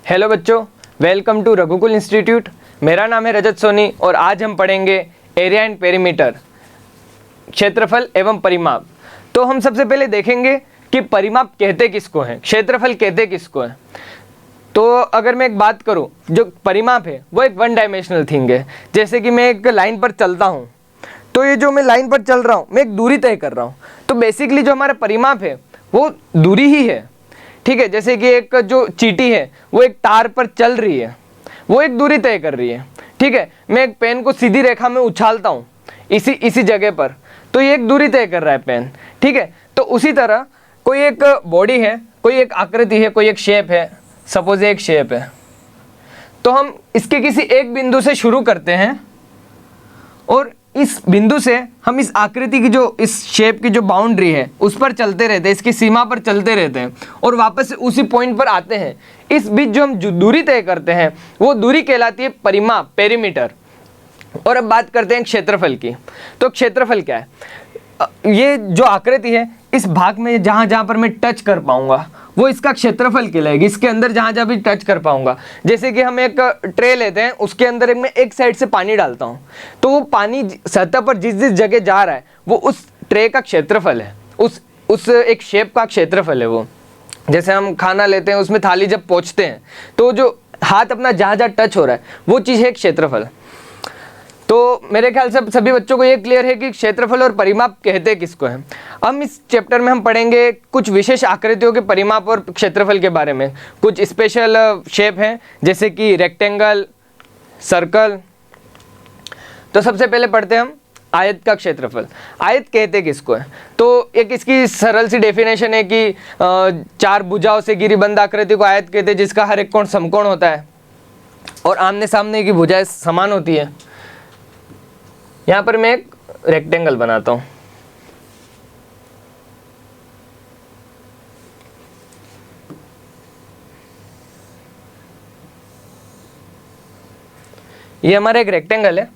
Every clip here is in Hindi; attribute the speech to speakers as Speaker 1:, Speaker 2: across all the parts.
Speaker 1: हेलो बच्चों, वेलकम टू रघुकुल इंस्टीट्यूट। मेरा नाम है रजत सोनी और आज हम पढ़ेंगे एरिया एंड पेरीमीटर, क्षेत्रफल एवं परिमाप। तो हम सबसे पहले देखेंगे कि परिमाप कहते किसको हैं, क्षेत्रफल कहते किसको हैं। तो अगर मैं एक बात करूं, जो परिमाप है वो एक वन डायमेंशनल थिंग है। जैसे कि मैं एक लाइन पर चलता हूं, तो ये जो मैं लाइन पर चल रहा हूं, मैं एक दूरी तय कर रहा हूं। तो बेसिकली जो हमारा परिमाप है वो दूरी ही है, ठीक है। जैसे कि एक जो चींटी है वो एक तार पर चल रही है, वो एक दूरी तय कर रही है, ठीक है। मैं एक पेन को सीधी रेखा में उछालता हूँ इसी जगह पर, तो ये एक दूरी तय कर रहा है पेन, ठीक है। तो उसी तरह कोई एक बॉडी है, कोई एक आकृति है, कोई एक शेप है, सपोज एक शेप है, तो हम इसके किसी एक बिंदु से शुरू करते हैं और इस बिंदु से हम इस आकृति की, जो इस शेप की जो बाउंड्री है उस पर चलते रहते हैं, इसकी सीमा पर चलते रहते हैं और वापस से उसी पॉइंट पर आते हैं। इस बीच जो हम दूरी तय करते हैं वो दूरी कहलाती है परिमाप, पेरीमीटर। और अब बात करते हैं क्षेत्रफल की। तो क्षेत्रफल क्या है? ये जो आकृति है, इस भाग में जहाँ जहाँ पर मैं टच कर पाऊंगा वो इसका क्षेत्रफल कहलाएगी। इसके अंदर जहाँ जहाँ भी टच कर पाऊंगा, जैसे कि हम एक ट्रे लेते हैं, उसके अंदर मैं एक साइड से पानी डालता हूँ, तो वो पानी सतह पर जिस जिस जगह जा रहा है वो उस ट्रे का क्षेत्रफल है, उस एक शेप का क्षेत्रफल है वो। जैसे हम खाना लेते हैं, उसमें थाली जब पहुँचते हैं तो जो हाथ अपना जहाँ जहाँ टच हो रहा है वो चीज़ है क्षेत्रफल। तो मेरे ख्याल से सभी बच्चों को ये क्लियर है कि क्षेत्रफल और परिमाप कहते किसको हैं। हम इस चैप्टर में हम पढ़ेंगे कुछ विशेष आकृतियों के परिमाप और क्षेत्रफल के बारे में। कुछ स्पेशल शेप हैं जैसे कि रेक्टेंगल, सर्कल। तो सबसे पहले पढ़ते हैं हम आयत का क्षेत्रफल। आयत कहते किसको है? तो एक इसकी सरल सी डेफिनेशन है कि चार भुजाओं से घिरी बंद आकृति को आयत कहते हैं, जिसका हर एक कोण समकोण होता है और आमने सामने की भुजाएं समान होती है। यहाँ पर मैं एक रेक्टेंगल बनाता हूँ। ये हमारा एक रेक्टेंगल है।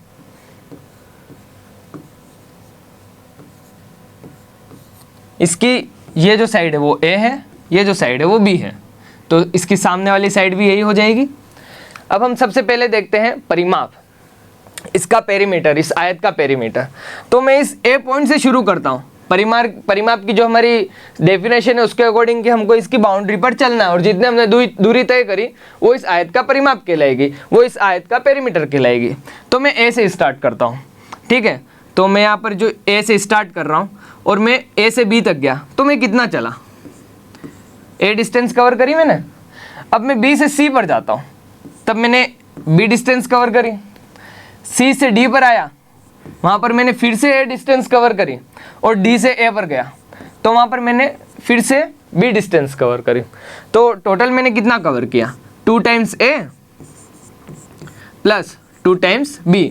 Speaker 1: इसकी ये जो साइड है वो ए है, ये जो साइड है वो बी है, तो इसकी सामने वाली साइड भी यही हो जाएगी। अब हम सबसे पहले देखते हैं परिमाप, इसका पेरीमीटर, इस आयत का पेरीमीटर। तो मैं इस ए पॉइंट से शुरू करता हूँ। परिमाप की जो हमारी डेफिनेशन है उसके अकॉर्डिंग कि हमको इसकी बाउंड्री पर चलना है और जितने हमने दूरी तय करी वो इस आयत का परिमाप कहलाएगी, वो इस आयत का पेरीमीटर कहलाएगी। तो मैं ए से स्टार्ट करता हूँ, ठीक है। तो मैं यहाँ पर जो ए से स्टार्ट कर रहा हूँ और मैं ए से बी तक गया, तो मैं कितना चला? ए डिस्टेंस कवर करी मैंने। अब मैं बी से सी पर जाता हूँ, तब मैंने बी डिस्टेंस कवर करी। सी से डी पर आया, वहाँ पर मैंने फिर से ए डिस्टेंस कवर करी और डी से ए पर गया, तो वहाँ पर मैंने फिर से बी डिस्टेंस कवर करी। तो टोटल मैंने कितना कवर किया? 2 टाइम्स ए प्लस 2 टाइम्स बी।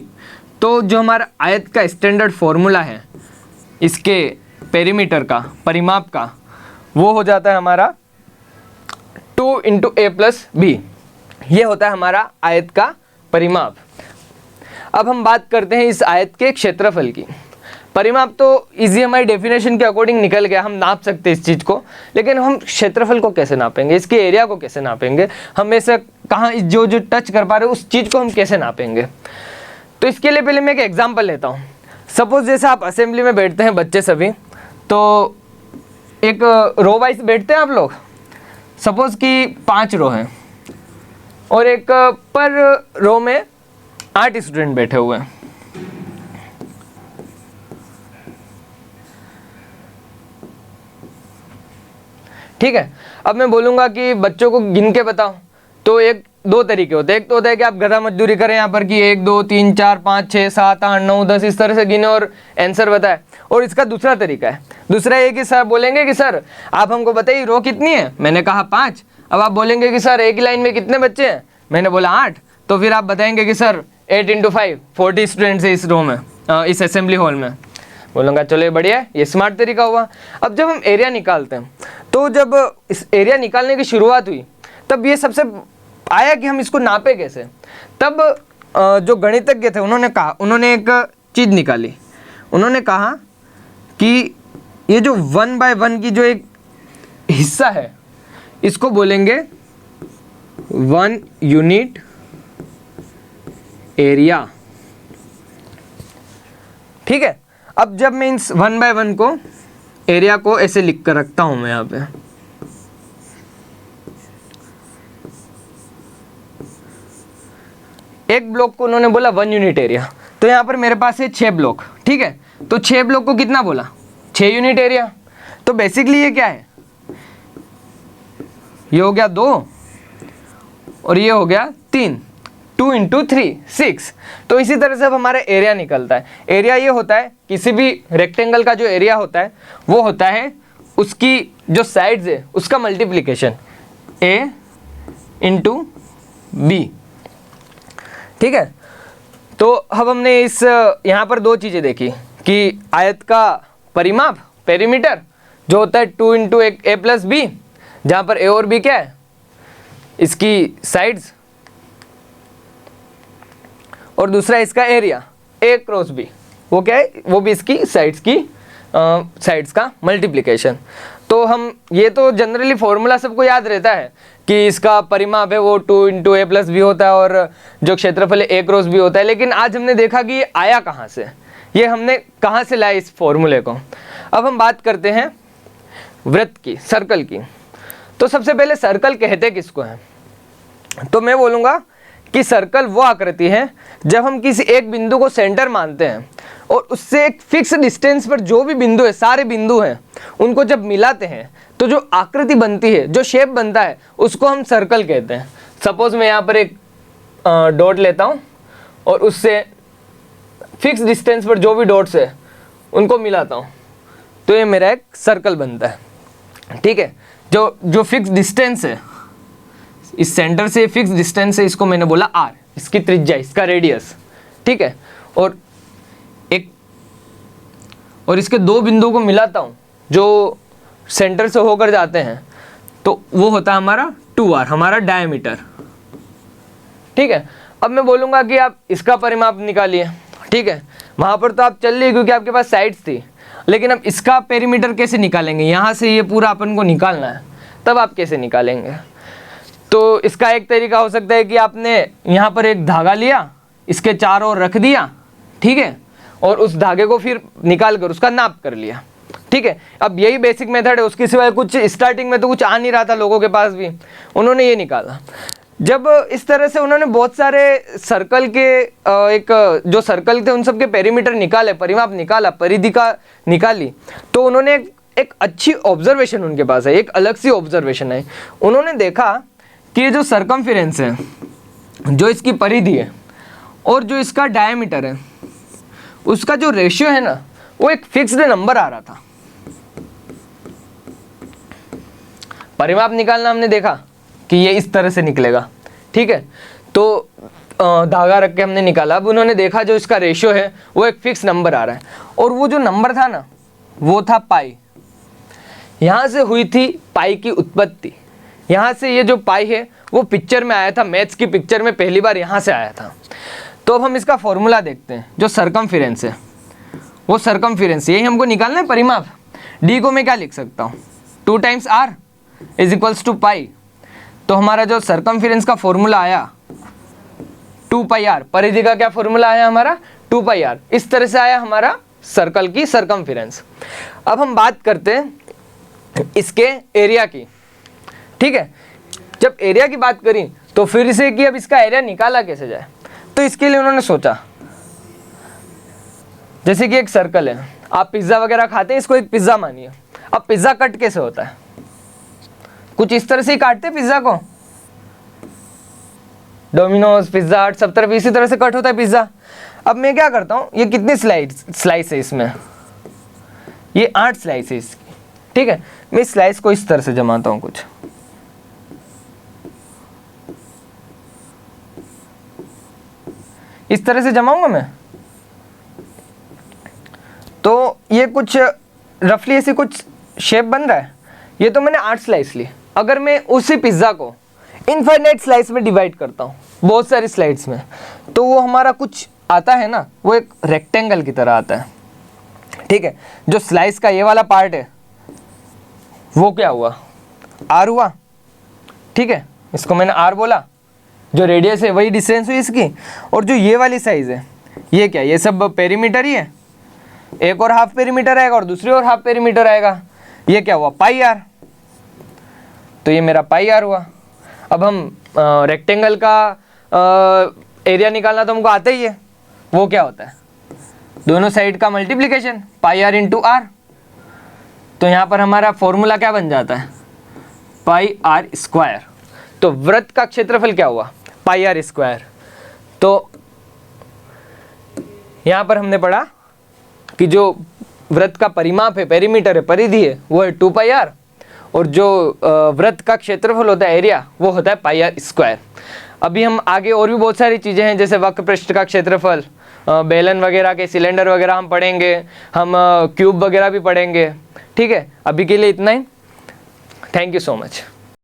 Speaker 1: तो जो हमारा आयत का स्टैंडर्ड फॉर्मूला है इसके पेरीमीटर का, परिमाप का, वो हो जाता है हमारा 2 × a + b। ये होता है हमारा आयत का परिमाप। अब हम बात करते हैं इस आयत के क्षेत्रफल की। परिमाप तो इजी हमारी डेफिनेशन के अकॉर्डिंग निकल गया, हम नाप सकते हैं इस चीज़ को, लेकिन हम क्षेत्रफल को कैसे नापेंगे, इसके एरिया को कैसे नापेंगे, हम ऐसा कहाँ जो टच कर पा रहे हैं उस चीज़ को हम कैसे नापेंगे। तो इसके लिए पहले मैं एक एग्जाम्पल लेता हूँ। सपोज जैसे आप असेंबली में बैठते हैं बच्चे सभी, तो एक रो वाइज बैठते हैं आप लोग। सपोज कि 5 रो हैं और एक पर रो में 8 स्टूडेंट बैठे हुए हैं, ठीक है। अब मैं बोलूंगा कि बच्चों को गिन के बताओ, तो 1-2 तरीके होते हैं। एक तो होता है कि आप गधा मजदूरी करें यहाँ पर कि 1 2 3 4 5 6 7 8 9 10 इस तरह से गिने और आंसर बताए। और इसका दूसरा तरीका है, दूसरा ये कि सर बोलेंगे कि सर आप हमको बताइए रो कितनी है, मैंने कहा 5। अब आप बोलेंगे कि सर एक ही लाइन में कितने बच्चे हैं, मैंने बोला 8। तो फिर आप बताएंगे कि सर 8 × 5 40 स्टूडेंट्स है इस रो में, इस असेंबली हॉल में। बोलूँगा चलो ये बढ़िया है, ये स्मार्ट तरीका हुआ। अब जब हम एरिया निकालते हैं, तो जब इस एरिया निकालने की शुरुआत हुई तब ये सबसे आया कि हम इसको नापे कैसे। तब जो गणितज्ञ थे उन्होंने एक चीज़ निकाली। उन्होंने कहा कि ये जो 1/1 की जो एक हिस्सा है इसको बोलेंगे 1 यूनिट एरिया। ठीक है, अब जब मैं इन 1 बाय 1 को एरिया को ऐसे लिख कर रखता हूं मैं यहाँ पे, एक ब्लॉक को उन्होंने बोला 1 यूनिट एरिया, तो यहाँ पर मेरे पास है 6 ब्लॉक। ठीक है, तो 6 ब्लॉक को कितना बोला, 6 यूनिट एरिया। तो बेसिकली ये क्या है, ये हो गया 2 और ये हो गया 3, 2 इंटू 3 6। तो इसी तरह से अब हमारा एरिया निकलता है। एरिया ये होता है, किसी भी रेक्टेंगल का जो एरिया होता है वो होता है उसकी जो साइड्स है उसका मल्टीप्लिकेशन, ए इंटू बी। ठीक है, तो अब हमने इस यहाँ पर 2 चीज़ें देखी कि आयत का परिमाप पेरीमीटर जो होता है 2 इंटू ए प्लस बी, जहाँ पर ए और बी क्या है, इसकी साइड्स, और दूसरा इसका एरिया ए क्रॉस बी, वो क्या है, वो भी इसकी साइड्स की साइड्स का मल्टीप्लिकेशन। तो हम ये तो जनरली फॉर्मूला सबको याद रहता है कि इसका परिमाप है वो 2 इंटू ए प्लस बी होता है और जो क्षेत्रफल है ए क्रॉस बी होता है। लेकिन आज हमने देखा कि ये आया कहाँ से, ये हमने कहाँ से लाया इस फॉर्मूले को। अब हम बात करते हैं वृत्त की, सर्कल की। तो सबसे पहले सर्कल कहते किसको हैं, तो मैं बोलूँगा कि सर्कल वो आकृति है जब हम किसी एक बिंदु को सेंटर मानते हैं और उससे एक फिक्स डिस्टेंस पर जो भी बिंदु है, सारे बिंदु हैं, उनको जब मिलाते हैं तो जो आकृति बनती है, जो शेप बनता है, उसको हम सर्कल कहते हैं। सपोज मैं यहाँ पर एक डॉट लेता हूँ और उससे फिक्स डिस्टेंस पर जो भी डॉट्स है उनको मिलाता हूँ, तो ये मेरा एक सर्कल बनता है। ठीक है, जो फिक्स डिस्टेंस है, इस सेंटर से फिक्स डिस्टेंस है, इसको मैंने बोला आर, इसकी त्रिज्या, इसका रेडियस। ठीक है, और इसके 2 बिंदुओं को मिलाता हूँ जो सेंटर से होकर जाते हैं, तो वो होता है हमारा 2r, हमारा डायमीटर। ठीक है, अब मैं बोलूँगा कि आप इसका परिमाप निकालिए। ठीक है, वहाँ पर तो आप चल लिए क्योंकि आपके पास साइड्स थी, लेकिन अब इसका पेरीमीटर कैसे निकालेंगे, यहाँ से ये पूरा अपन को निकालना है, तब आप कैसे निकालेंगे। तो इसका एक तरीका हो सकता है कि आपने यहाँ पर एक धागा लिया, इसके चारों ओर रख दिया, ठीक है, और उस धागे को फिर निकाल कर उसका नाप कर लिया। ठीक है, अब यही बेसिक मेथड है, उसके सिवाय कुछ स्टार्टिंग में तो कुछ आ नहीं रहा था लोगों के पास भी, उन्होंने ये निकाला। जब इस तरह से उन्होंने बहुत सारे सर्कल के एक जो सर्कल थे उन सब के पेरीमीटर निकाले, परिमाप निकाला, परिधिका निकाली, तो उन्होंने एक अच्छी ऑब्जर्वेशन उनके पास है, एक अलग सी ऑब्जर्वेशन है। उन्होंने देखा कि ये जो सर्कमफेरेंस है, जो इसकी परिधि है और जो इसका डायमीटर है, उसका जो रेशियो है ना, वो एक फिक्स्ड नंबर आ रहा था। परिमाप निकालना हमने देखा कि ये इस तरह से निकलेगा। ठीक है, तो धागा रख के हमने निकाला। अब उन्होंने देखा जो इसका रेशियो है वो एक फिक्स नंबर आ रहा है, और वो जो नंबर था ना, वो था पाई। यहाँ से हुई थी पाई की उत्पत्ति। यहाँ से ये जो पाई है वो पिक्चर में आया था, मैथ्स की पिक्चर में पहली बार यहाँ से आया था। तो अब हम इसका फॉर्मूला देखते हैं, जो सर्कमफेरेंस है, वो सर्कमफेरेंस यही हमको निकालना है परिमाप। डी को मैं क्या लिख सकता हूँ, 2 times r is equals to pi. तो हमारा जो सर्कमफेरेंस का फॉर्मूला आया 2 पाई आर, परिधि का क्या फॉर्मूला आया हमारा 2 पाई आर। इस तरह से आया हमारा सर्कल की सर्कमफेरेंस। अब हम बात करते हैं इसके एरिया की। ठीक है, जब एरिया की बात करी तो फिर से कि अब इसका एरिया निकाला कैसे जाए, तो इसके लिए उन्होंने सोचा, जैसे कि एक सर्कल है, आप पिज्ज़ा वगैरह खाते हैं, इसको एक पिज्ज़ा मानिए। अब पिज्ज़ा कट कैसे होता है, कुछ इस तरह से ही काटते हैं पिज्ज़ा को, डोमिनोज, पिज्ज़ा हट, सब तरफ इसी तरह से कट होता है पिज्ज़ा। अब मैं क्या करता हूँ, ये कितनी स्लाइस है इसमें, ये 8 स्लाइस है इसकी। ठीक है, मैं इस स्लाइस को इस तरह से जमाता हूँ, कुछ इस तरह से जमाऊंगा मैं, तो ये कुछ रफली ऐसी कुछ शेप बन रहा है। ये तो मैंने 8 स्लाइस ली। अगर मैं उसी पिज्ज़ा को इनफाइनाइट स्लाइस में डिवाइड करता हूँ, बहुत सारी स्लाइड्स में, तो वो हमारा कुछ आता है ना, वो एक रेक्टेंगल की तरह आता है। ठीक है, जो स्लाइस का ये वाला पार्ट है वो क्या हुआ, आर हुआ। ठीक है, इसको मैंने r बोला, जो रेडियस है वही डिस्टेंस हुई इसकी, और जो ये वाली साइज़ है ये क्या, ये सब पेरीमीटर ही है, एक और हाफ पेरीमीटर आएगा और दूसरी और हाफ पेरीमीटर आएगा, ये क्या हुआ पाई r, तो ये मेरा पाई r हुआ। अब हम रेक्टेंगल का एरिया निकालना तो हमको आता ही है, वो क्या होता है, दोनों साइड का मल्टीप्लिकेशन पाई r इंटू r, तो यहाँ पर हमारा फॉर्मूला क्या बन जाता है, पाई r स्क्वायर। तो वृत्त का क्षेत्रफल क्या हुआ, पाई r स्क्वायर। तो यहाँ पर हमने पढ़ा कि जो वृत्त का परिमाप है, पेरीमीटर है, परिधि है, वो है 2 पाई r, और जो वृत्त का क्षेत्रफल होता है, एरिया, वो होता है पाई r स्क्वायर। अभी हम आगे और भी बहुत सारी चीज़ें हैं, जैसे वक्र पृष्ठ का क्षेत्रफल, बेलन वगैरह के, सिलेंडर वगैरह हम पढ़ेंगे, हम क्यूब वगैरह भी पढ़ेंगे। ठीक है, अभी के लिए इतना ही। Thank you so much.